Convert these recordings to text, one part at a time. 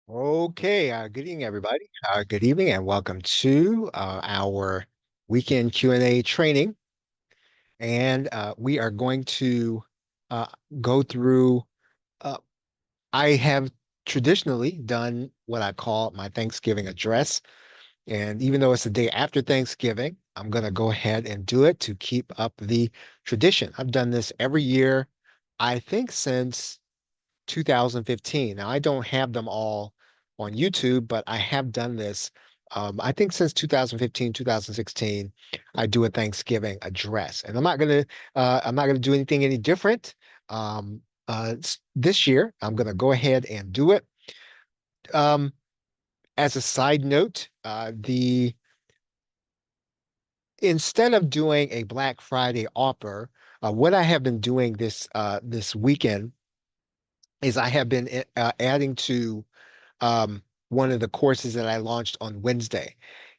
Okay, good evening, everybody. Good evening, and welcome to our weekend Q&A training. And we are going to uh, go through. Uh, I have traditionally done what I call my Thanksgiving address, and even though it's the day after Thanksgiving, I'm going to go ahead and do it to keep up the tradition. I've done this every year, I think, since 2015. Now, I don't have them all on YouTube, but I have done this. I think since 2015, 2016, I do a Thanksgiving address, and I'm not gonna do anything any different. This year, I'm gonna go ahead and do it. Um, as a side note, the instead of doing a Black Friday offer, what I have been doing this weekend is I have been adding to one of the courses that I launched on Wednesday.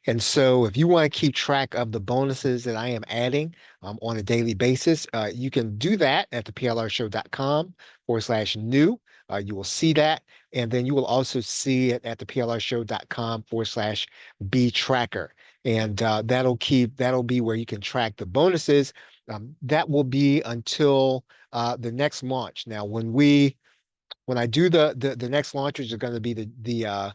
And so if you want to keep track of the bonuses that I am adding on a daily basis, you can do that at the plrshow.com/new. You will see that. And then you will also see it at the plrshow.com/B tracker. And that'll be where you can track the bonuses. That will be until the next launch. Now, when I do the next launch, which is going to be the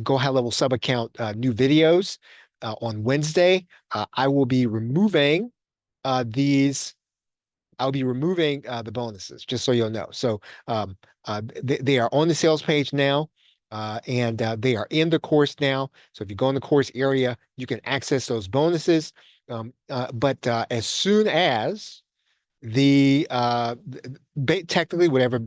Go High Level Sub Account new videos on Wednesday, I will be removing these. I'll be removing the bonuses, just so you'll know. So they are on the sales page now, and they are in the course now. So if you go in the course area, you can access those bonuses. But as soon as technically whatever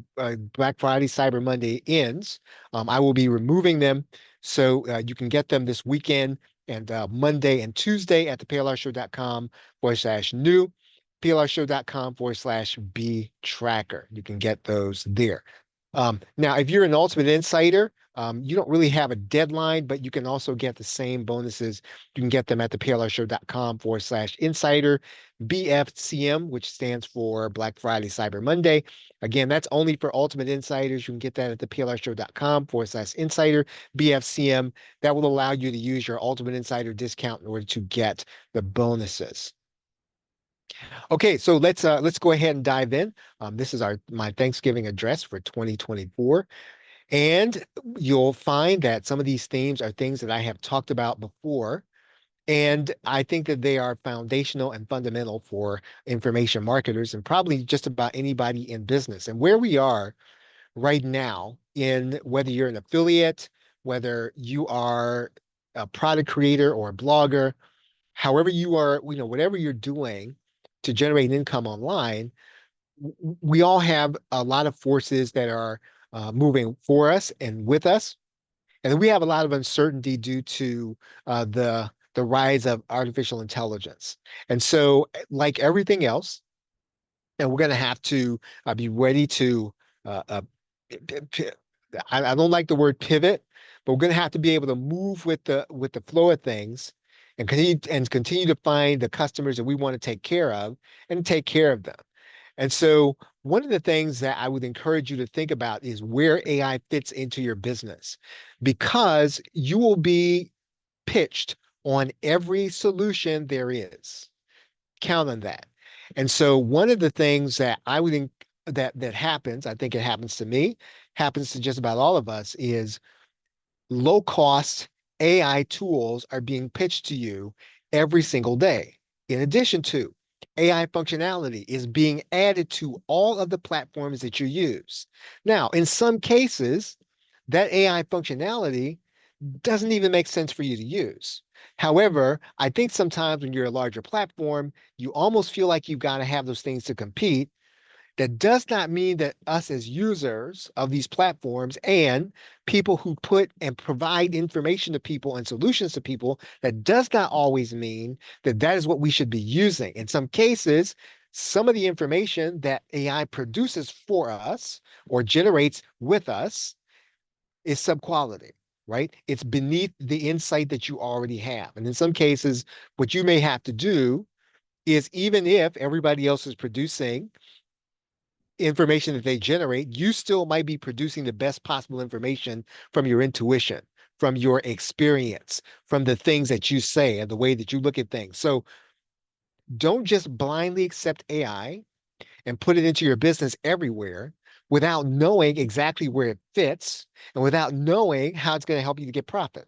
Black Friday, Cyber Monday ends, I will be removing them so you can get them this weekend and Monday and Tuesday at the plrshow.com/new, plrshow.com/B tracker. You can get those there. Now, if you're an Ultimate Insider, you don't really have a deadline, but you can also get the same bonuses. You can get them at the plrshow.com/insider BFCM, which stands for Black Friday, Cyber Monday. Again, that's only for Ultimate Insiders. You can get that at the plrshow.com/insider BFCM. That will allow you to use your Ultimate Insider discount in order to get the bonuses. Okay, so let's go ahead and dive in. This is my Thanksgiving address for 2024. And you'll find that some of these themes are things that I have talked about before. And I think that they are foundational and fundamental for information marketers and probably just about anybody in business. And where we are right now, in whether you're an affiliate, whether you are a product creator or a blogger, however you are, whatever you're doing to generate income online, we all have a lot of forces that are moving for us and with us. And we have a lot of uncertainty due to the rise of artificial intelligence. And so, like everything else, and we're going to have to be ready to. Uh, uh, I don't like the word pivot, but we're going to have to be able to move with the flow of things, and continue to find the customers that we want to take care of and take care of them. And so one of the things that I would encourage you to think about is where AI fits into your business, because you will be pitched on every solution there is. Count on that. And so one of the things that I would think that happens, I think it happens to me, happens to just about all of us, is low cost AI tools are being pitched to you every single day. In addition to AI functionality is being added to all of the platforms that you use. Now, in some cases, that AI functionality doesn't even make sense for you to use. However, I think sometimes when you're a larger platform, you almost feel like you've got to have those things to compete. That does not mean that us as users of these platforms and people who put and provide information to people and solutions to people, that does not always mean that that is what we should be using. In some cases, some of the information that AI produces for us or generates with us is subquality, right? It's beneath the insight that you already have. And in some cases, what you may have to do is, even if everybody else is producing information that they generate, you still might be producing the best possible information from your intuition, from your experience, from the things that you say and the way that you look at things. So don't just blindly accept AI and put it into your business everywhere without knowing exactly where it fits and without knowing how it's going to help you to get profit.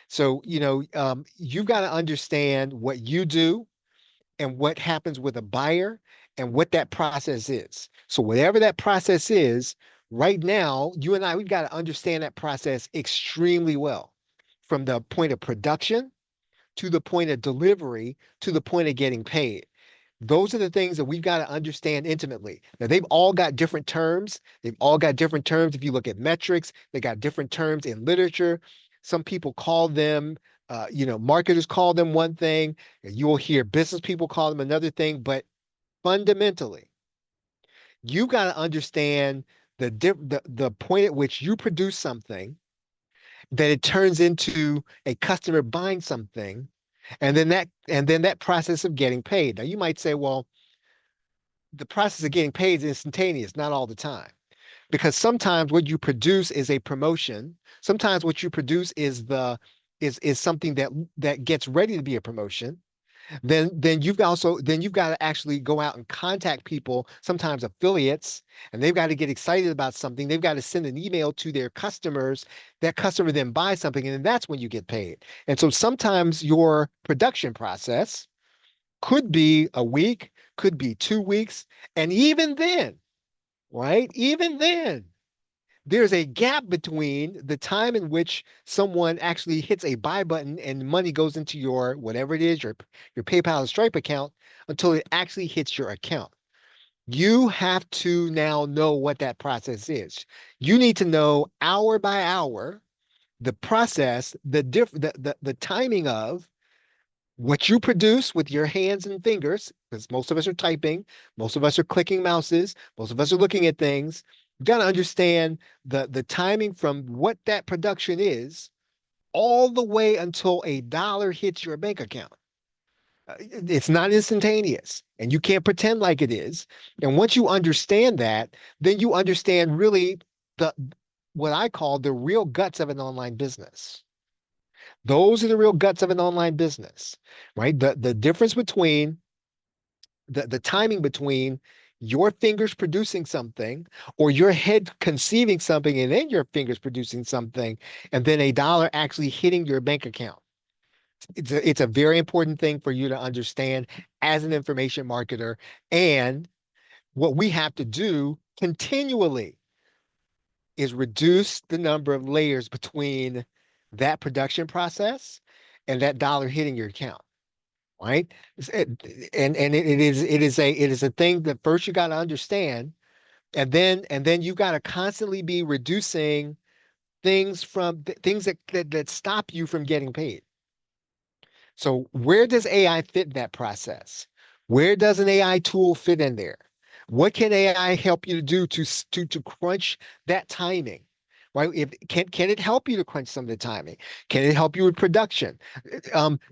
So, you've got to understand what you do and what happens with a buyer and what that process is. So, whatever that process is, right now, you and I, we've got to understand that process extremely well from the point of production to the point of delivery to the point of getting paid. Those are the things that we've got to understand intimately. Now, they've all got different terms. They've all got different terms. If you look at metrics, they got different terms in literature. Some people call them, marketers call them one thing. You will hear business people call them another thing. But fundamentally, you've got to understand the point at which you produce something, that it turns into a customer buying something, and then that process of getting paid. Now, you might say, well, the process of getting paid is instantaneous, not all the time. Because sometimes what you produce is a promotion. Sometimes what you produce is something that gets ready to be a promotion. Then you've got to actually go out and contact people, sometimes affiliates, and they've got to get excited about something. They've got to send an email to their customers. That customer then buys something, and then that's when you get paid. And so sometimes your production process could be a week, could be 2 weeks. And even then, right? Even then, there's a gap between the time in which someone actually hits a buy button and money goes into your whatever it is, your PayPal and Stripe account until it actually hits your account. You have to now know what that process is. You need to know hour by hour the process, the timing of what you produce with your hands and fingers, because most of us are typing, most of us are clicking mouses, most of us are looking at things. You got to understand the timing from what that production is all the way until a dollar hits your bank account. It's not instantaneous, and you can't pretend like it is. And once you understand that, then you understand really the what I call the real guts of an online business. Those are the real guts of an online business, right? The difference between the timing between your fingers producing something or your head conceiving something and then your fingers producing something and then a dollar actually hitting your bank account. It's a very important thing for you to understand as an information marketer. And what we have to do continually is reduce the number of layers between that production process and that dollar hitting your account, right? And it is a thing that first you got to understand, and then you got to constantly be reducing things that stop you from getting paid. So where does AI fit in that process? Where does an AI tool fit in there? What can AI help you to do to crunch that timing? Right? Can it help you to crunch some of the timing? Can it help you with production?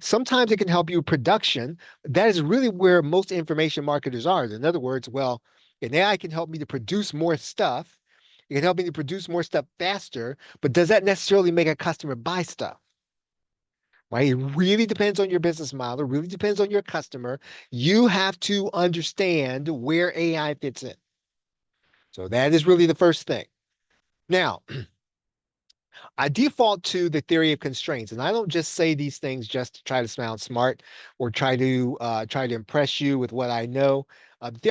Sometimes it can help you with production. That is really where most information marketers are. In other words, well, an AI can help me to produce more stuff. It can help me to produce more stuff faster, but does that necessarily make a customer buy stuff? Right? It really depends on your business model. It really depends on your customer. You have to understand where AI fits in. So that is really the first thing. Now, I default to the theory of constraints, and I don't just say these things just to try to sound smart or try to impress you with what I know.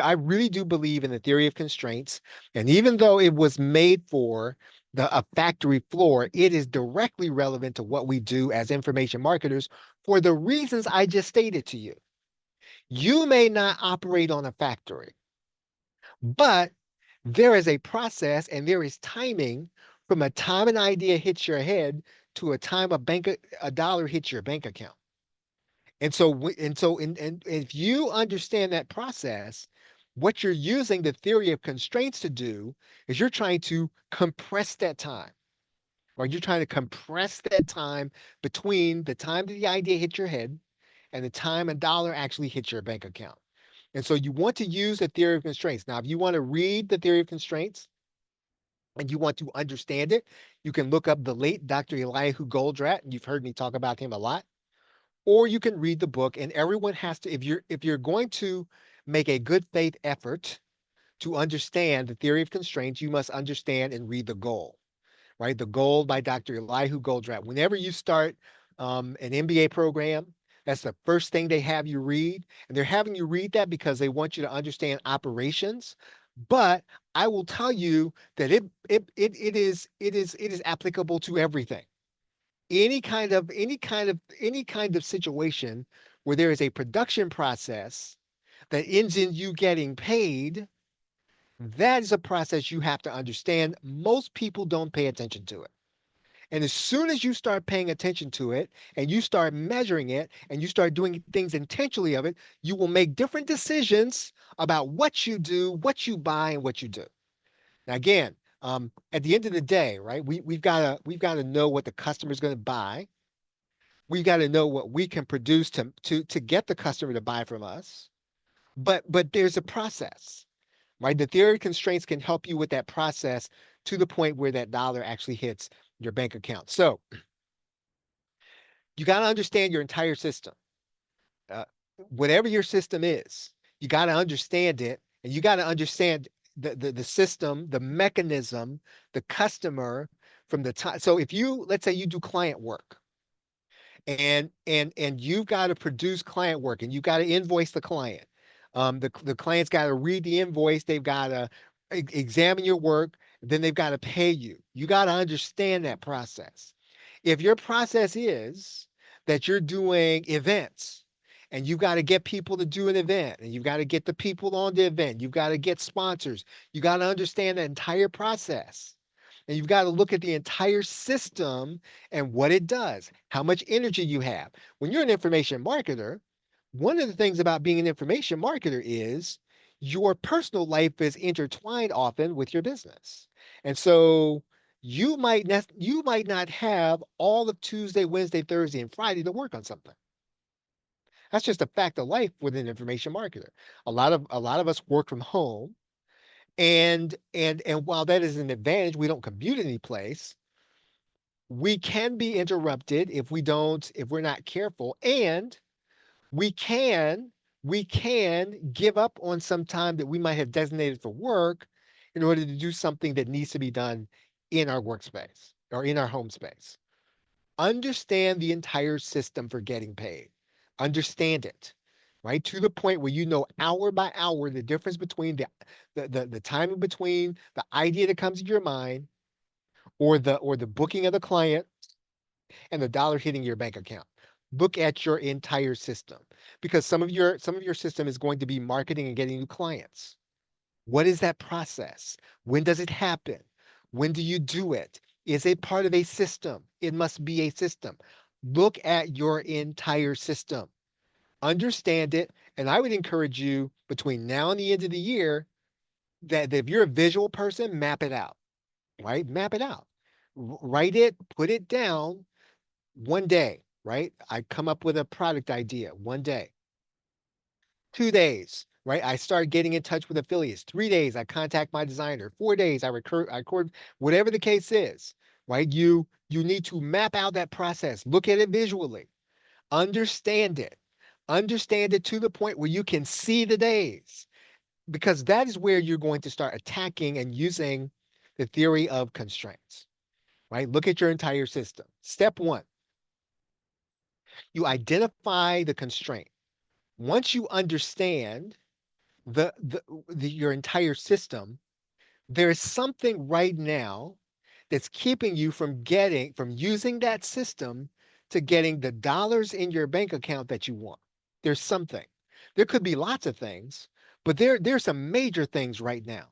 I really do believe in the theory of constraints, and even though it was made for a factory floor, it is directly relevant to what we do as information marketers for the reasons I just stated to you. You may not operate on a factory, but there is a process and there is timing from a time an idea hits your head to a time a dollar hits your bank account. And if you understand that process, what you're using the theory of constraints to do is you're trying to compress that time, or you're trying to compress that time between the time that the idea hit your head and the time a dollar actually hits your bank account. And so you want to use the theory of constraints. Now, if you want to read the theory of constraints and you want to understand it, you can look up the late Dr. Elihu Goldratt, and you've heard me talk about him a lot. Or you can read the book, and everyone has to, if you're going to make a good faith effort to understand the theory of constraints, you must understand and read the goal, right? The Goal by Dr. Elihu Goldratt. Whenever you start an MBA program, that's the first thing they have you read. And they're having you read that because they want you to understand operations. But I will tell you that it is applicable to everything. Any kind of situation where there is a production process that ends in you getting paid, that is a process you have to understand. Most people don't pay attention to it. And as soon as you start paying attention to it and you start measuring it and you start doing things intentionally of it, you will make different decisions about what you do, what you buy, and what you do. Now, again, at the end of the day, right, we've got to know what the customer is going to buy. We've got to know what we can produce to get the customer to buy from us. But there's a process, right? The theory of constraints can help you with that process to the point where that dollar actually hits your bank account. So you got to understand your entire system. Uh, Whatever your system is, you got to understand it, and you got to understand the system, the mechanism, the customer from the time. So if you, let's say you do client work, and you've got to produce client work, and you got to invoice the client. The client's got to read the invoice. They've got to examine your work. Then they've got to pay you. You got to understand that process. If your process is that you're doing events and you've got to get people to do an event and you've got to get the people on the event, you've got to get sponsors, you got to understand the entire process. And you've got to look at the entire system and what it does, how much energy you have. When you're an information marketer, one of the things about being an information marketer is your personal life is intertwined often with your business. And so you might not have all of Tuesday, Wednesday, Thursday, and Friday to work on something. That's just a fact of life with an information marketer. A lot of us work from home, and while that is an advantage, we don't commute any place. We can be interrupted if we're not careful, and we can we can give up on some time that we might have designated for work in order to do something that needs to be done in our workspace or in our home space. Understand the entire system for getting paid. Understand it, right? To the point where you know hour by hour the difference between the time in between the idea that comes to your mind or the booking of the client and the dollar hitting your bank account. Look at your entire system because some of your system is going to be marketing and getting new clients. What is that process? When does it happen? When do you do it? Is it part of a system? It must be a system. Look at your entire system, understand it, and I would encourage you between now and the end of the year that if you're a visual person, map it out, right? Map it out. Write it, put it down one day, right? I come up with a product idea one day. 2 days, right? I start getting in touch with affiliates. 3 days, I contact my designer. 4 days, I record, whatever the case is, right? You need to map out that process. Look at it visually. Understand it. Understand it to the point where you can see the days, because that is where you're going to start attacking and using the theory of constraints, right? Look at your entire system. Step one, you identify the constraint. Once you understand your entire system, there's something right now that's keeping you from using that system to getting the dollars in your bank account that you want. There's something. There could be lots of things, but there's some major things right now.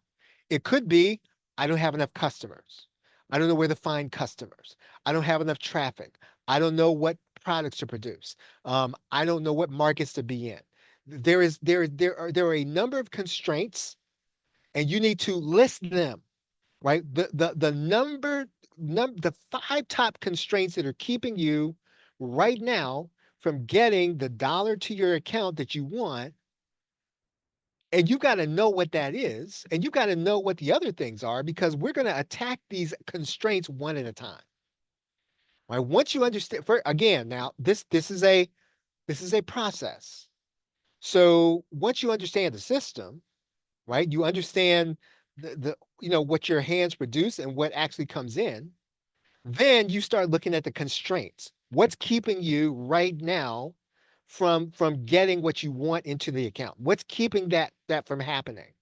It could be I don't have enough customers. I don't know where to find customers. I don't have enough traffic. I don't know what products to produce. I don't know what markets to be in. There are a number of constraints, and you need to list them, right? The five top constraints that are keeping you right now from getting the dollar to your account that you want. And you got to know what that is, and you got to know what the other things are, because we're going to attack these constraints one at a time. Right? Once you understand, again, now this is a process. So once you understand the system, right? You understand what your hands produce and what actually comes in. Then you start looking at the constraints. What's keeping you right now from getting what you want into the account? What's keeping that from happening?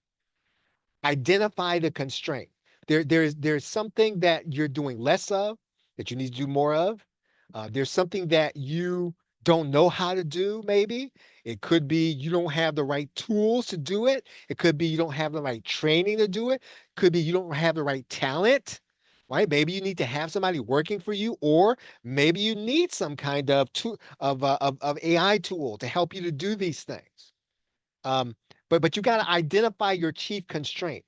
Identify the constraint. There's something that you're doing less of that you need to do more of. There's something that you don't know how to do, maybe. It could be you don't have the right tools to do it. It could be you don't have the right training to do it. Could be you don't have the right talent, right? Maybe you need to have somebody working for you, or maybe you need some kind of tool of AI tool to help you to do these things. Um, but you got to identify your chief constraint.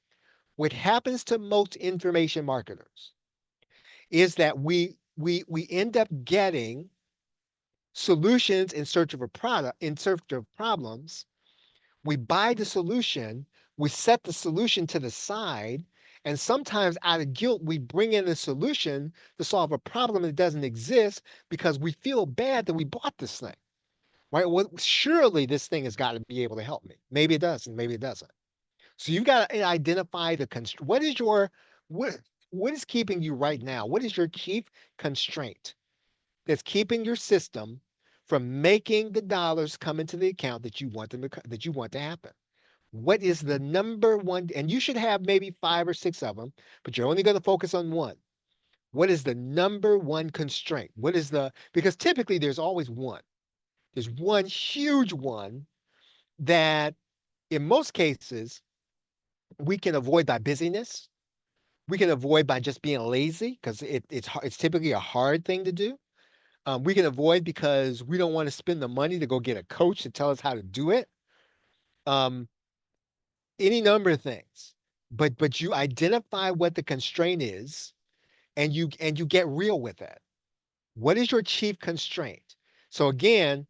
What happens to most information marketers is that we end up getting solutions in search of a product, in search of problems. We buy the solution, we set the solution to the side, and sometimes out of guilt, we bring in a solution to solve a problem that doesn't exist because we feel bad that we bought this thing. Right? Well, surely this thing has got to be able to help me. Maybe it does, and maybe it doesn't. So you got to identify the constraint. What is keeping you right now? What is your chief constraint that's keeping your system from making the dollars come into the account that you want to happen? What is the number one? And you should have maybe 5 or 6 of them, but you're only going to focus on one. What is the number one constraint? Because typically there's always one. There's one huge one that in most cases we can avoid by busyness. We can avoid by just being lazy, because it's typically a hard thing to do. We can avoid because we don't want to spend the money to go get a coach to tell us how to do it. Um, any number of things. But you identify what the constraint is, and you get real with it. What is your chief constraint? So again,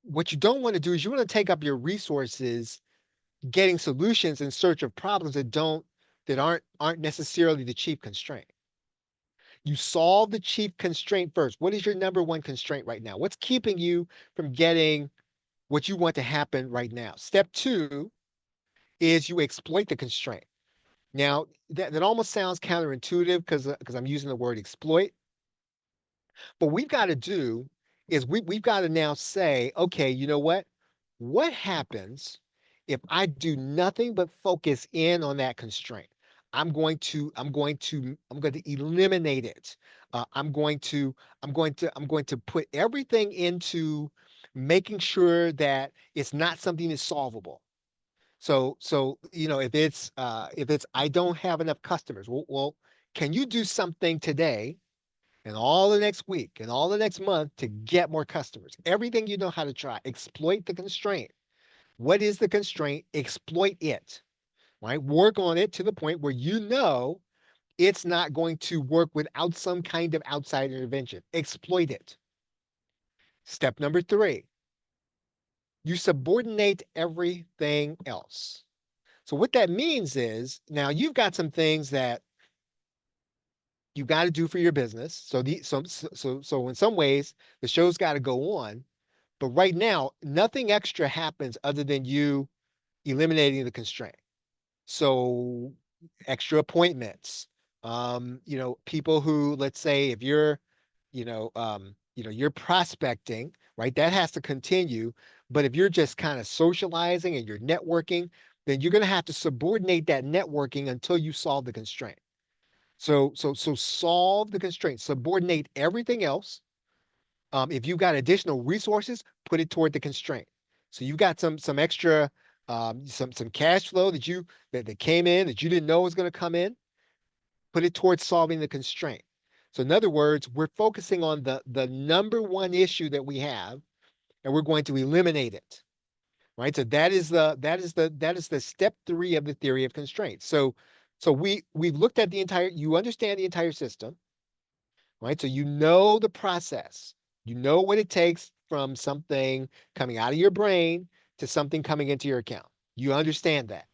what you don't want to do is you want to take up your resources getting solutions in search of problems that aren't necessarily the chief constraint. You solve the chief constraint first. What is your number one constraint right now? What's keeping you from getting what you want to happen right now? Step two is you exploit the constraint. Now, that almost sounds counterintuitive because I'm using the word exploit. But we've got to do is we've got to now say, okay, you know what? What happens if I do nothing but focus in on that constraint? I'm going to eliminate it. I'm going to put everything into making sure that it's not something that's solvable. So if it's I don't have enough customers, well, can you do something today and all the next week and all the next month to get more customers? Everything you know how to try. Exploit the constraint. What is the constraint? Exploit it, right? Work on it to the point where you know it's not going to work without some kind of outside intervention. Exploit it. Step number three, you subordinate everything else. So what that means is now you've got some things that you got to do for your business. So in some ways, the show's got to go on. But right now, nothing extra happens other than you eliminating the constraint. So extra appointments, people who, let's say, if you're prospecting, right? That has to continue. But if you're just kind of socializing and you're networking, then you're going to have to subordinate that networking until you solve the constraint. So solve the constraint, subordinate everything else. If you've got additional resources, put it toward the constraint. So you've got some extra some cash flow that came in that you didn't know was going to come in, put it towards solving the constraint. So in other words, we're focusing on the number one issue that we have, and we're going to eliminate it. Right. So that is the step three of the theory of constraints. So we've looked at you understand the entire system, right? So you know the process. You know what it takes from something coming out of your brain to something coming into your account. You understand that.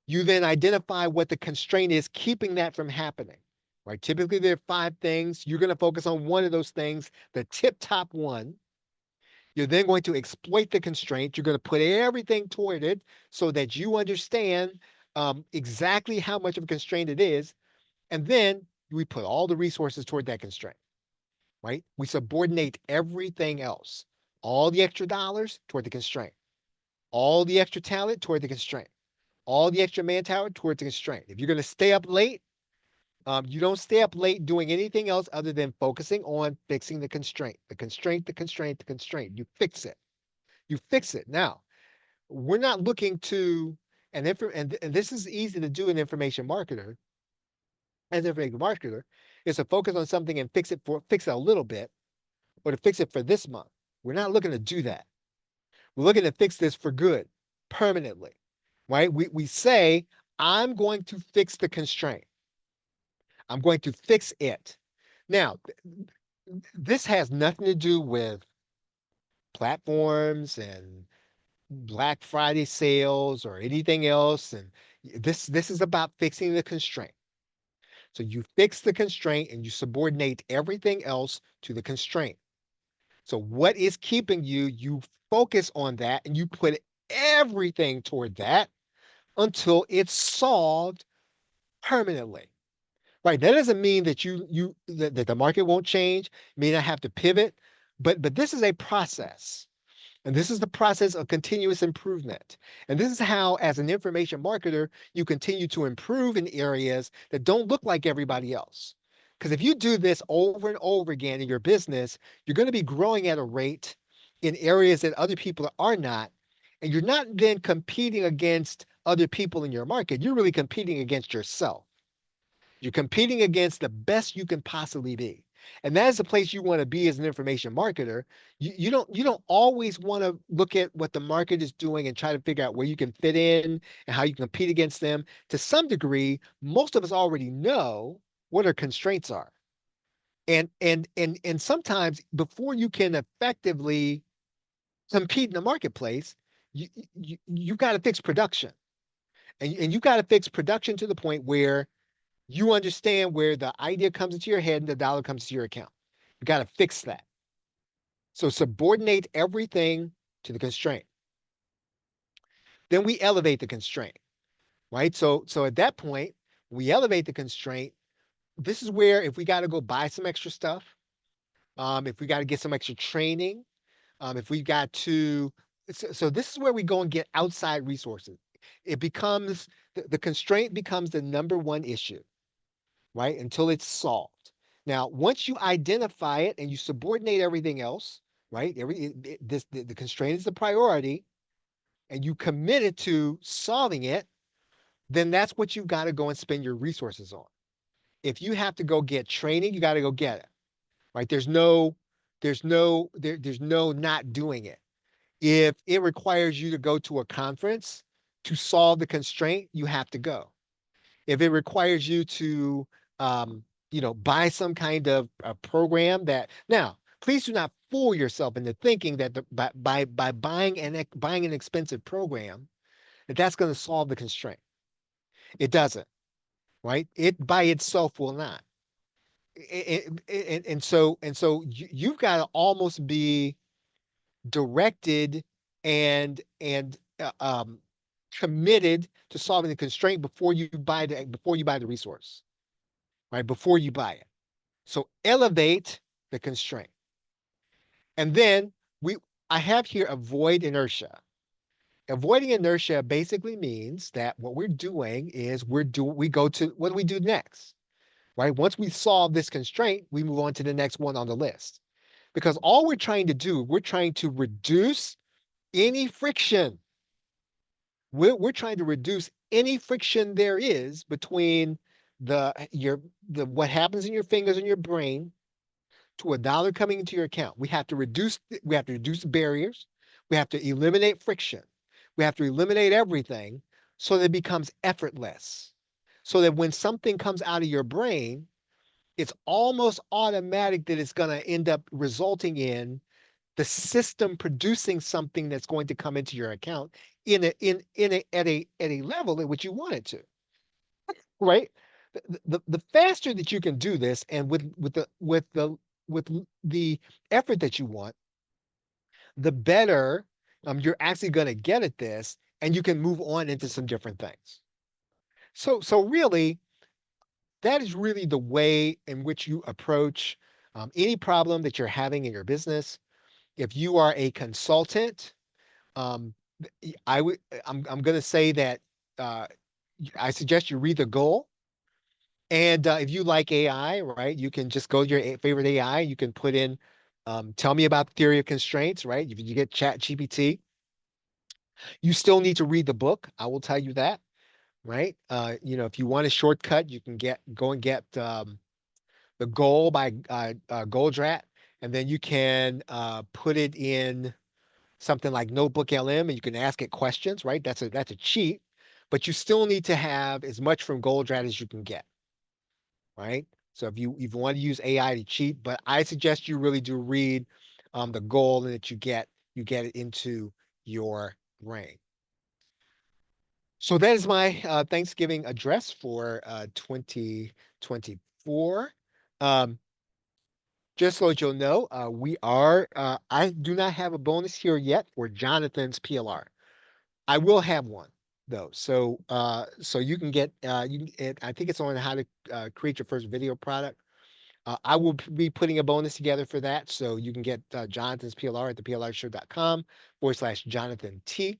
You then identify what the constraint is keeping that from happening, right? Typically, there are 5 things. You're going to focus on one of those things, the tip top one. You're then going to exploit the constraint. You're going to put everything toward it so that you understand exactly how much of a constraint it is. And then we put all the resources toward that constraint, right? We subordinate everything else, all the extra dollars toward the constraint, all the extra talent toward the constraint, all the extra manpower toward the constraint. If you're going to stay up late, you don't stay up late doing anything else other than focusing on fixing the constraint, the constraint, the constraint, the constraint. You fix it. You fix it. Now, we're not looking to, and this is easy to do in information marketer, as an information marketer, is to focus on something and fix it a little bit, or to fix it for this month. We're not looking to do that. We're looking to fix this for good, permanently, right? We say, I'm going to fix the constraint. I'm going to fix it. Now, this has nothing to do with platforms and Black Friday sales or anything else. And this is about fixing the constraint. So you fix the constraint and you subordinate everything else to the constraint. So what is keeping you? You focus on that and you put everything toward that until it's solved permanently. Right. That doesn't mean that that the market won't change, may not have to pivot, but this is a process. And this is the process of continuous improvement. And this is how, as an information marketer, you continue to improve in areas that don't look like everybody else. Because if you do this over and over again in your business, you're going to be growing at a rate in areas that other people are not. And you're not then competing against other people in your market. You're really competing against yourself. You're competing against the best you can possibly be. And that is the place you want to be as an information marketer. You don't always want to look at what the market is doing and try to figure out where you can fit in and how you can compete against them. To some degree, most of us already know what our constraints are. And sometimes before you can effectively compete in the marketplace, you've got to fix production. And you've got to fix production to the point where you understand where the idea comes into your head and the dollar comes to your account. You got to fix that. So subordinate everything to the constraint. Then we elevate the constraint, right? So at that point, we elevate the constraint. This is where if we got to go buy some extra stuff, if we got to get some extra training, if we got to, so this is where we go and get outside resources. It becomes, the constraint becomes the number one issue, right? Until it's solved. Now, once you identify it and you subordinate everything else, right? The constraint is the priority, and you committed to solving it, then that's what you've got to go and spend your resources on. If you have to go get training, you got to go get it, right? There's no not doing it. If it requires you to go to a conference to solve the constraint, you have to go. If it requires you to, buy some kind of a program that, now, please do not fool yourself into thinking that by buying an expensive program, that's going to solve the constraint. It doesn't, right? It by itself will not. And so you've got to almost be directed and committed to solving the constraint before you buy the resource, right? Before you buy it. So elevate the constraint. And then we I have here avoid inertia. Avoiding inertia basically means that what we're doing is we go to what do we do next? Right? Once we solve this constraint, we move on to the next one on the list. Because all we're trying to reduce any friction. We're trying to reduce any friction there is between what happens in your fingers and your brain to a dollar coming into your account. We have to reduce barriers. We have to eliminate friction. We have to eliminate everything so that it becomes effortless. So that when something comes out of your brain, it's almost automatic that it's going to end up resulting in the system producing something that's going to come into your account at a level at which you want it to, right? The faster that you can do this, and with the effort that you want, the better you're actually going to get at this, and you can move on into some different things. So really, that is really the way in which you approach any problem that you're having in your business. If you are a consultant, um, I would I'm going to say that uh, I suggest you read the goal. And if you like AI, right, you can just go to your favorite AI. You can put in, tell me about the theory of constraints, right? If you get Chat GPT, you still need to read the book. I will tell you that, right? If you want a shortcut, you can go and get the goal by Goldratt, and then you can put it in something like Notebook LM, and you can ask it questions, right? That's a cheat, but you still need to have as much from Goldratt as you can get, right? So if you want to use AI to cheat, but I suggest you really do read the goal, and that you get it into your brain. So that is my Thanksgiving address for 2024. Um, just so that you'll know, I do not have a bonus here yet for Jonathan's PLR. I will have one though. So you can get, I think it's on how to create your first video product. I will be putting a bonus together for that. So you can get Jonathan's PLR at the PLRshow.com/Jonathan T.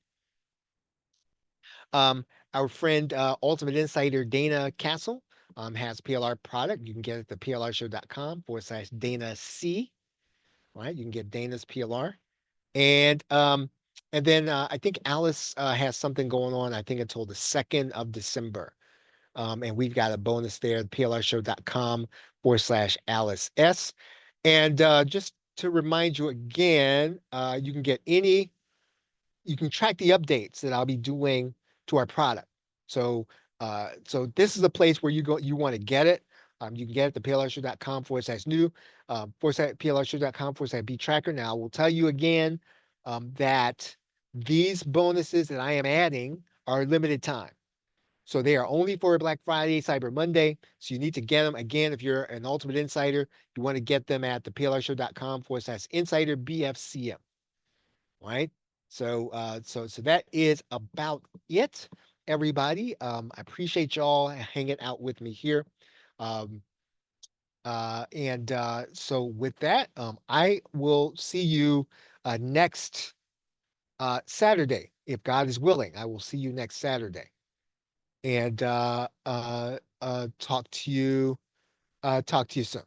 Um, our friend Ultimate Insider Dana Castle has PLR product. You can get it at the PLRshow.com/Dana C. Right, you can get Dana's PLR, and then I think Alice has something going on. I think until the 2nd of December, and we've got a bonus there. PLRshow.com/Alice S. And just to remind you again, you can track the updates that I'll be doing to our product. So this is a place where you want to get it. You can get it at the PLRshow.com/new, PLRshow.com/B tracker. Now, I will tell you again that these bonuses that I am adding are limited time. So they are only for Black Friday, Cyber Monday. So you need to get them. Again, if you're an Ultimate Insider, you want to get them at the PLRshow.com/insider BFCM. Right? So that is about it, everybody. I appreciate y'all hanging out with me here. Um, and So with that, I will see you next Saturday, if God is willing. I will see you next Saturday, and talk to you soon.